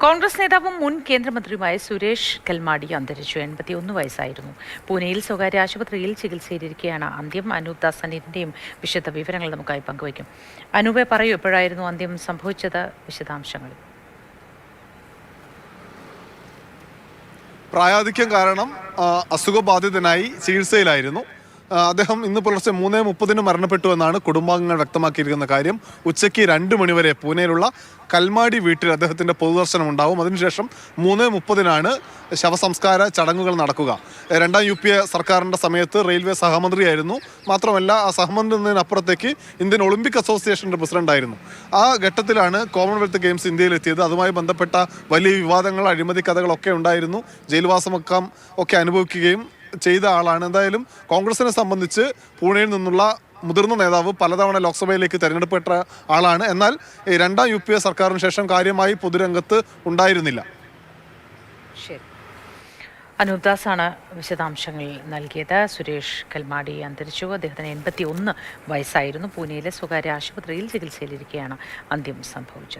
കോൺഗ്രസ് നേതാവും മുൻ കേന്ദ്രമന്ത്രിയുമായ സുരേഷ് കൽമാടി അന്തരിച്ചു. 81 വയസ്സായിരുന്നു. പൂനെയിൽ സ്വകാര്യ ആശുപത്രിയിൽ ചികിത്സയിലിരിക്കെയാണ് അന്ത്യം. അനൂപ് ദാസ് അനിലിന്റെയും വിശദ വിവരങ്ങൾ നമുക്കായി പങ്കുവയ്ക്കും. അനൂപെ പറയൂ, എപ്പോഴായിരുന്നു അന്ത്യം സംഭവിച്ചത്? വിശദാംശങ്ങൾ. പ്രായാധിക്യം കാരണം അസുഖബാധിതനായി ചികിത്സയിലായിരുന്നു. അദ്ദേഹം ഇന്ന് പുലർച്ചെ 3:30 മരണപ്പെട്ടുവെന്നാണ് കുടുംബാംഗങ്ങൾ വ്യക്തമാക്കിയിരിക്കുന്ന കാര്യം. ഉച്ചയ്ക്ക് 2 മണിവരെ പൂനെയിലുള്ള കൽമാടി വീട്ടിൽ അദ്ദേഹത്തിൻ്റെ പൊതുദർശനം ഉണ്ടാവും. അതിനുശേഷം 3:30 ശവസംസ്കാര ചടങ്ങുകൾ നടക്കുക. 2ാം UPA സർക്കാരിൻ്റെ സമയത്ത് റെയിൽവേ സഹമന്ത്രിയായിരുന്നു. മാത്രമല്ല, ആ സഹമന്ത്രി എന്നതിനപ്പുറത്തേക്ക് ഇന്ത്യൻ ഒളിമ്പിക് അസോസിയേഷൻ്റെ പ്രസിഡന്റായിരുന്നു. ആ ഘട്ടത്തിലാണ് കോമൺവെൽത്ത് ഗെയിംസ് ഇന്ത്യയിലെത്തിയത്. അതുമായി ബന്ധപ്പെട്ട വലിയ വിവാദങ്ങൾ, അഴിമതി കഥകളൊക്കെ ഉണ്ടായിരുന്നു. ജയിൽവാസമൊക്കെ അനുഭവിക്കുകയും ചെയ്ത ആളാണ്. എന്തായാലും കോൺഗ്രസിനെ സംബന്ധിച്ച് പൂനെയിൽ നിന്നുള്ള മുതിർന്ന നേതാവ് പലതവണ ലോക്സഭയിലേക്ക് തെരഞ്ഞെടുക്കപ്പെട്ട ആളാണ്. എന്നാൽ 2ാം UPA സർക്കാരിന് ശേഷം കാര്യമായി പൊതുരംഗത്ത് ഉണ്ടായിരുന്നില്ല. ശരി, അനൂപ് ദാസാണ് വിശദാംശങ്ങൾ നൽകിയത്. സുരേഷ് കൽമാടി അന്തരിച്ചു. അദ്ദേഹത്തിന് 81 വയസ്സായിരുന്നു. പൂനെയിലെ സ്വകാര്യ ആശുപത്രിയിൽ ചികിത്സയിലിരിക്കെയാണ് അന്ത്യം സംഭവിച്ചത്.